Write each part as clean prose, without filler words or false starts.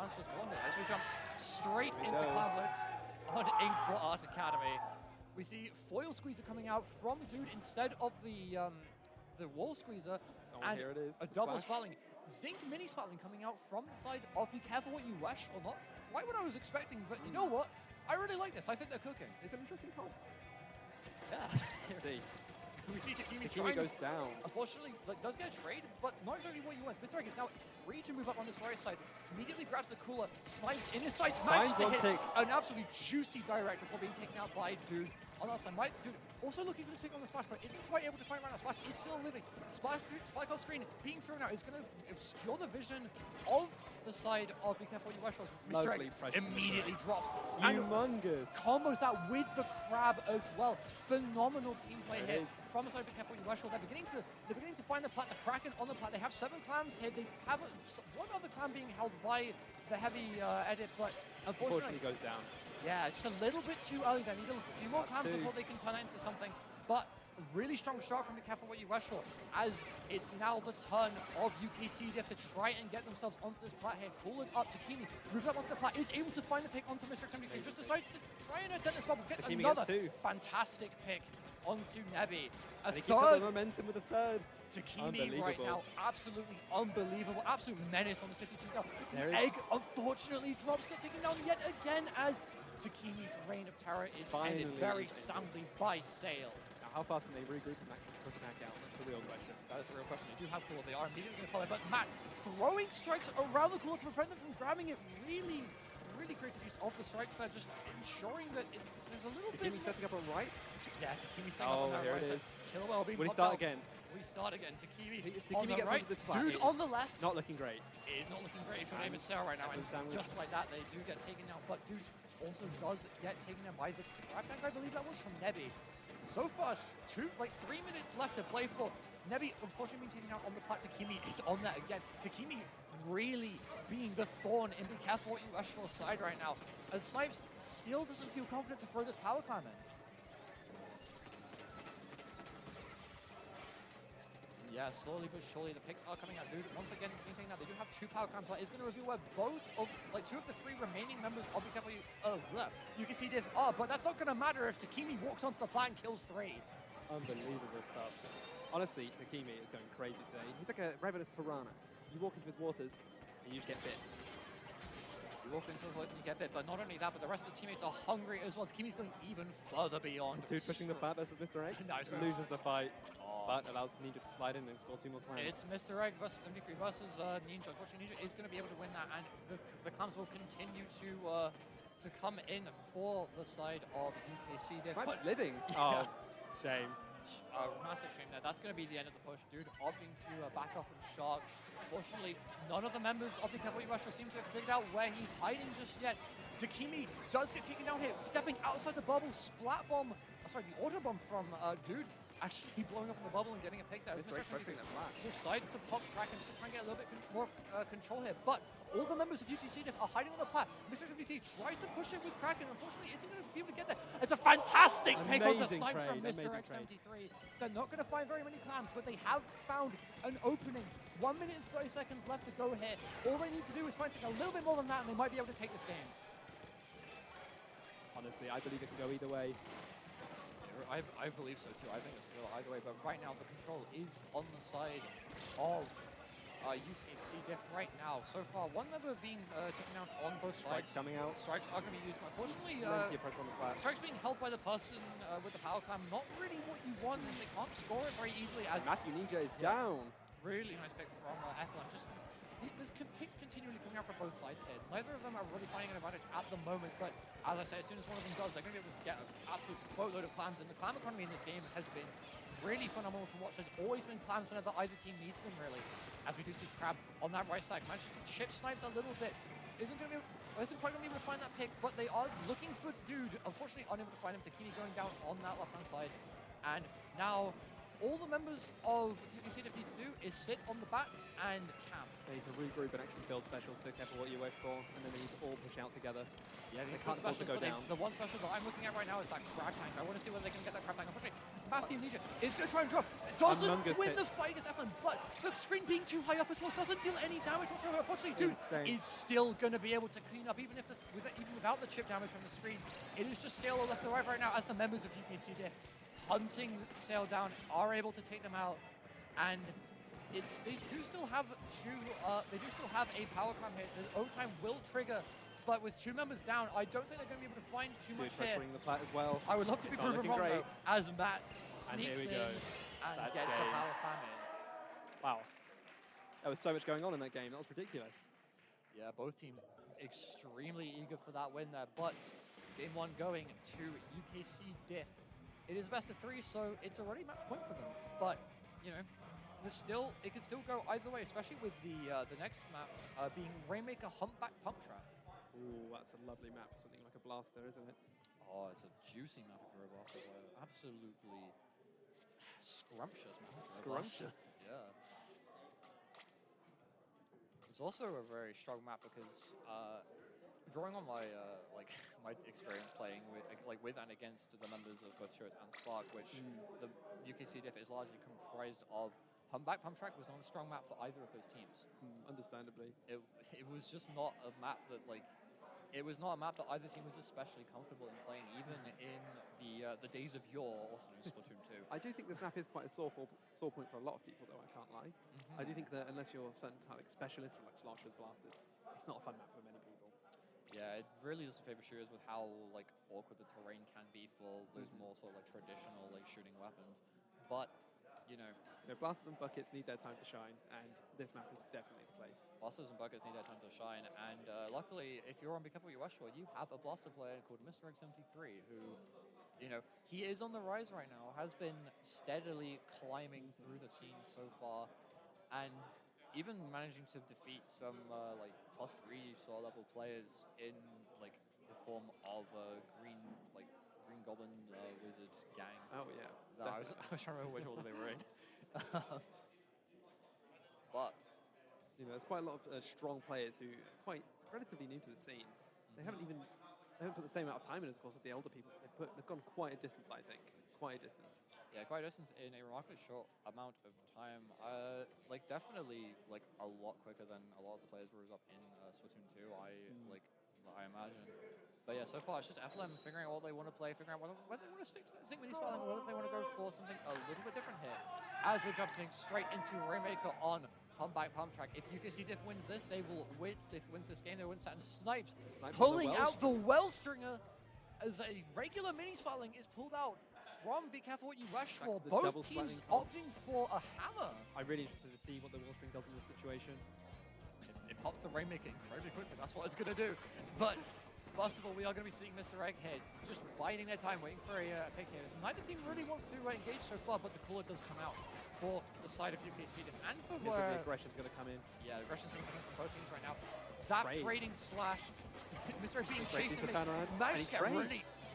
much as well here. As we jump straight into Clown Blitz on Inkbot Art Academy. We see Foil Squeezer coming out from Dude instead of the Wall Squeezer. And here it is. a double splatling. Zinc mini splatling coming out from the side of Be Careful What You Wesh. Well, not quite what I was expecting, but you know what? I really like this. I think they're cooking. It's an interesting comp. Yeah. Let's see. We see Takimi Takimi goes down. Unfortunately, does get a trade, but not exactly what he wants. Mr. Egg is now free to move up on this right side. Immediately grabs the cooler, snipes in his sights, manages to hit an absolutely juicy direct before being taken out by Dude. On the side, Dude also looking for this pick on the splash, but isn't quite able to find right now. Splash is still living. Splash on screen being thrown out is going to obscure the vision of the side of Be Careful What You Wesh. Mr. Egg immediately drops. Humongous. And combos that with the crab as well. Phenomenal team play here from the side of Be Careful What You Wesh. They're beginning to find the plat, the Kraken on the plat. They have 7 clams here. They have one other clam being held by the heavy edit, but unfortunately goes down. Yeah, just a little bit too early. They need a few more clams before they can turn it into something. But a really strong start from Be Careful What You Wesh for, as it's now the turn of UKC DIFF to try and get themselves onto this plat here. Cool it up. Takimi moves up onto the plat, is able to find the pick onto Mr. X73. Just decides to try and attempt this bubble. Gets another fantastic pick onto Nebby. And he keeps up the momentum with a third. Takimi right now, absolutely unbelievable. Absolute menace on the 52 now. Egg unfortunately drops, gets taken down yet again as Takimi's reign of terror is ended very soundly by Sail. Now, how fast can they regroup and push back out? That's the real question. That is the real question. They do have cool. They are immediately going to follow, but Matt throwing strikes around the cooler to prevent them from grabbing it. Really creative use of the strikes there, just ensuring that there's a little bit. Takimi setting up on right. Yeah, Takimi setting up on that right side. Killwell being Will he start again? We start again. Takimi on the right. Dude on the left. Not looking great. It is not looking great if your name is Sarah right now. And just like that, they do get taken out. But Dude also does get taken out by the grab tank, I believe that was from Nebby. So far, 3 minutes left to play for. Nebby unfortunately being taken out on the plat. Takimi is on that again. Takimi really being the thorn in Be Careful What You Wesh for side right now, as Snipes still doesn't feel confident to throw this power climb in. Yeah, slowly but surely the picks are coming out. Dude, once again, anything now, they do have 2 power climb players. Is going to reveal where both of, 2 of the 3 remaining members of Be Careful you can see Diff are, but that's not going to matter if Takimi walks onto the plat and kills 3. Unbelievable stuff. Honestly, Takimi is going crazy today. He's like a ravenous piranha. You walk into his waters, and you just get bit. You walk into his waters and you get bit, but not only that, but the rest of the teammates are hungry as well. Takimi's going even further beyond. Dude pushing the plat versus Mr. Egg. No, loses the fight. But allows Ninja to slide in and score 2 more clams. It's Mr. Egg versus 73 versus Ninja. Unfortunately, Ninja is going to be able to win that, and the clams will continue to come in for the side of UKC DIFF. Snipes living. Yeah. Oh, shame. Massive shame there. That's going to be the end of the push. Dude opting to back off and Shark. Fortunately, none of the members of Be Careful What You Wesh seem to have figured out where he's hiding just yet. Takimi does get taken down here, stepping outside the bubble. Splat bomb, the auto bomb from Dude actually blowing up in the bubble and getting a pick there. Decides to pop Kraken just to try and get a little bit more control here. But all the members of UKC DIFF are hiding on the plat. Mr. WT tries to push it with Kraken. Unfortunately, isn't going to be able to get there. It's a fantastic pick on the snipe from Mr. X73. They're not going to find very many clams, but they have found an opening. 1 minute and 30 seconds left to go here. All they need to do is find something a little bit more than that, and they might be able to take this game. Honestly, I believe it can go either way. I believe so too. I think it's going to go either way, but right now the control is on the side of UKC DIFF right now. So far, one member being taken out on both sides. Strikes coming out. Strikes are going to be used, but unfortunately, pressure on the plat. strikes being held by the person with the power climb. Not really what you want, and they can't score it very easily. As Matthew Ninja is down. Really nice pick from F1. There's picks continually coming out from both sides here. Neither of them are really finding an advantage at the moment, but as I say, as soon as one of them does, they're going to be able to get an absolute boatload of clams, and the clam economy in this game has been really phenomenal to watch. There's always been clams whenever either team needs them, really. As we do see Crab on that right side, manages to chip Snipes a little bit. Isn't quite going to be able to find that pick, but they are looking for Dude. Unfortunately, unable to find him. Takimi going down on that left-hand side. And now, all the members of UKC DIFF need to do is sit on the bats and camp. They need to regroup and actually build specials to Careful What You Wesh for, and then they need to all push out together. Yeah, they can't afford to go down. The one special that I'm looking at right now is that crab tank. I want to see whether they can get that crab tank. Unfortunately, Matthew Leisure is going to try and drop. Doesn't Humongous win hit. the fight against Eflin, but the screen being too high up as well doesn't deal any damage whatsoever. Unfortunately, dude Insane. is still going to be able to clean up, even without the chip damage from the screen. It is just Sailor left and right now as the members of UKC DIFF hunting Sail down are able to take them out, and they do still have a power climb hit. The overtime will trigger. But with 2 members down, I don't think they're going to be able to find too much here. Pressuring the plat as well. I would love to be proven wrong, though, as Matt sneaks in and That's gets a game. power climb in. Wow. There was so much going on in that game. That was ridiculous. Yeah, both teams extremely eager for that win there. But game 1 going to UKC DIFF. It is best of 3, so it's already match point for them. But, you know, it can still go either way, especially with the next map being Rainmaker Humpback Pump Trap. Ooh, that's a lovely map for something like a blaster, isn't it? Oh, it's a juicy map if you're a blaster player. Absolutely scrumptious map. Scrumptious. Yeah. It's also a very strong map because drawing on my my experience playing with and against the members of both Shirts and Spark, which the UKC DIFF is largely comprised of. Humpback Pump Track was not a strong map for either of those teams. Understandably. It was just not a map that it was not a map that either team was especially comfortable in playing, even in the days of yore, also in Splatoon 2. I do think this map is quite a sore point for a lot of people, though, I can't lie. I do think that unless you're a certain type of specialist from like Slashers, Blasters, it's not a fun map for many people. Yeah, it really doesn't favor shooters with how awkward the terrain can be for those more sort of traditional shooting weapons. But you know, blasters and buckets need their time to shine, and this map is definitely the place. Blasters and buckets need their time to shine, and luckily, if you're on Be Careful What You Wish For, you have a blaster player called Mr. X73, who, you know, he is on the rise right now, has been steadily climbing through the scene so far, and even managing to defeat some +3 star level players in the form of Green Goblin Wizard gang. Oh yeah. No, I was trying to remember which order they were in. But you know, there's quite a lot of strong players who are quite relatively new to the scene. They haven't put the same amount of time in as, of course, with the older people. They've gone quite a distance, I think. Quite a distance. Yeah, quite a distance in a remarkably short amount of time. Definitely a lot quicker than a lot of the players were up in Splatoon 2. I imagine. But yeah, so far it's just FLM figuring out what they want to play, figuring out whether they want to stick to the Zinc Mini spelling or whether they want to go for something a little bit different here. As we're jumping straight into Rainmaker on Humpback Pump Track. If UKC DIFF wins this, they will win. If it wins this game, they win Saturn Snipes pulling out the Wellstringer as a regular mini spelling is pulled out from Be Careful What You Wish For. Both teams opting for a hammer. I'm really interested to see what the Wellstring does in this situation. It pops the Rainmaker incredibly quickly. That's what it's going to do. But first of all, we are going to be seeing Mr. Egghead just biding their time, waiting for a pick here. Neither team really wants to engage so far, but the cooler does come out for the side of UKC DIFF and for the aggression's going to come in. Yeah, the aggression's going to come in from both teams right now. Zap trading slash Mr. Egg being chased and managed to get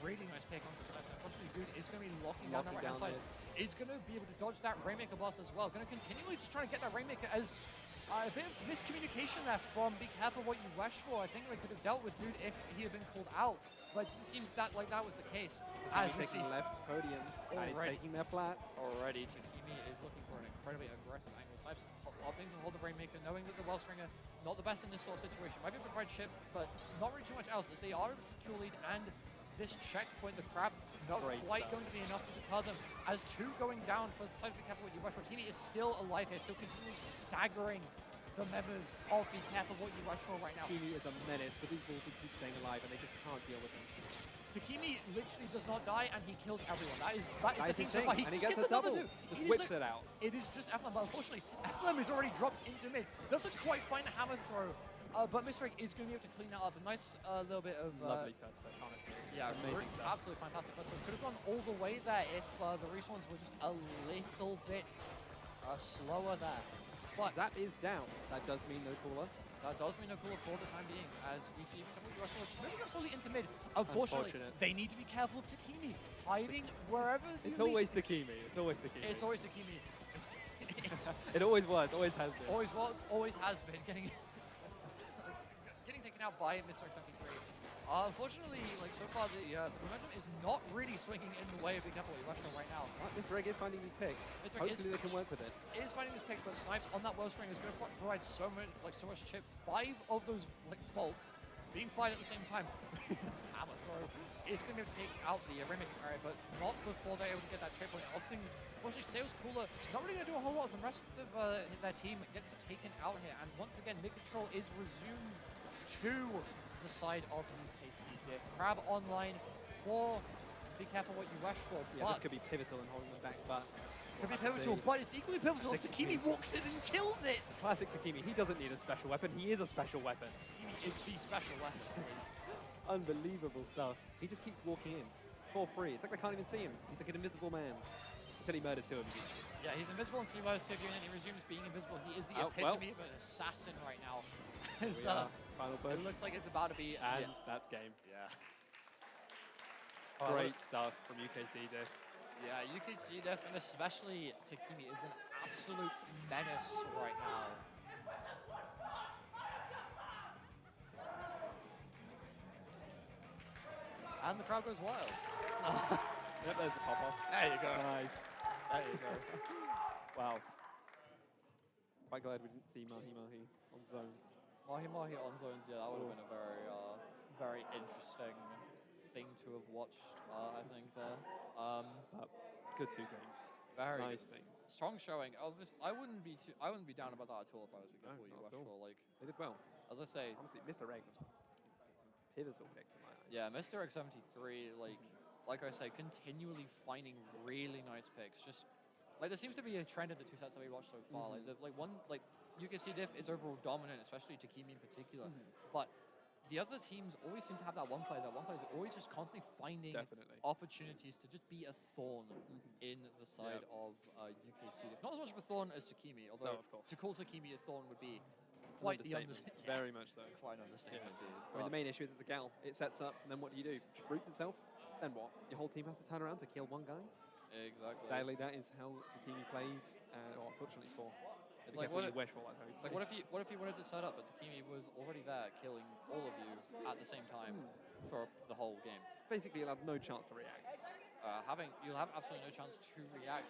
really nice pick onto Snipes. Unfortunately, dude is going to be locking down that right-hand side. Is going to be able to dodge that Rainmaker blast as well. Going to continually just trying to get that Rainmaker as a bit of miscommunication there from Be Careful What You Wish For. I think they could have dealt with dude if he had been called out, but it didn't seem that that was the case. As we see left podium, and he's taking their plat. Already, Takimi is looking for an incredibly aggressive angle. Snipes opting to hold the Rainmaker, knowing that the Wellstringer not the best in this sort of situation. Might be able to provide chip, but not really too much else as they are able to secure lead, and this checkpoint, the crab, not quite going to be enough to deter them. As 2 going down for the side of Be Careful What You Wish For. Takimi is still alive here, still continually staggering the members of Be Careful What You Wish For right now. Takimi is a menace, but these balls keep staying alive and they just can't deal with him. Takimi literally does not die and he kills everyone. That is the thing so far. And he gets a double. Just whips it out. It is just FLM, but unfortunately, FLM is already dropped into mid. Doesn't quite find a hammer throw, but Mr. Egg is going to be able to clean that up. A nice little bit of... lovely first play, honestly. Yeah, absolutely fantastic first play. Could have gone all the way there if the respawns were just a little bit slower there. But Zap is down. That does mean no cooler. That does mean no cooler for the time being, as we see moving up slowly into mid. Unfortunately, they need to be careful of Takimi hiding wherever. It's always Takimi. It's always Takimi. It's always Takimi. It always was. Always has been. Always was. Always has been. Getting taken taken out by Mr. X73. Unfortunately, like so far, the momentum is not really swinging in the way of Big Apple Rush right now. Mr. Egg is finding these picks. Hopefully they can work with it. Is finding this pick, but Snipes on that World String is going to provide so much chip. 5 of those like bolts being fired at the same time. Hammer throw is going to be able to take out the Rimic area, but not before they're able to get that trade point. Opting, unfortunately, Sales Cooler not really going to do a whole lot as the rest of their team gets taken out here. And once again, mid control is resumed to the side of UKC DIFF. Crab online for be careful what you wish for. Yeah, this could be pivotal in holding them back, but could be pivotal, but it's equally pivotal if Takimi walks in and kills it. Classic Takimi. He doesn't need a special weapon. He is a special weapon. Takimi is the special weapon. Unbelievable stuff. He just keeps walking in for free. It's like they can't even see him. He's like an invisible man until he murders 2 of them. Yeah, he's invisible until he murders 2 of you, and then he resumes being invisible. He is the epitome of an assassin right now. Final push. It looks like it's about to be... And that's game. Yeah. Great stuff from UKC DIFF. Yeah, UKC DIFF, and especially Takimi, is an absolute menace right now. And the crowd goes wild. Yep, there's the pop-off. There you go. Nice. There you go. Wow. Quite glad we didn't see Mahi Mahi on zones. Mahi Mahi on zones, yeah, that would have been a very interesting thing to have watched, I think, there. But good 2 games. Very nice things. Strong showing. I wouldn't be down about that at all if I was Big Apple UWashful. Like, they did well. As I say, honestly, Mr. Egg was some pivotal picks in my eyes. Yeah, Mr. X73, like I say, continually finding really nice picks. Just like there seems to be a trend in the 2 sets that we watched so far. UKC DIFF is overall dominant, especially Takimi in particular. But the other teams always seem to have that one player. That one player is always just constantly finding opportunities to just be a thorn in the side of UKC DIFF. Not as much of a thorn as Takimi, although to call Takimi a thorn would be quite the understatement. Very much so. Quite an understatement, indeed. I mean, the main issue is it's a gal. It sets up, and then what do? It roots itself, then what? Your whole team has to turn around to kill one guy? Exactly. Sadly, that is how Takimi plays, or unfortunately for. It's like what if you wanted to set up, but Takimi was already there, killing all of you at the same time for the whole game. Basically, you'll have no chance to react. You'll have absolutely no chance to react.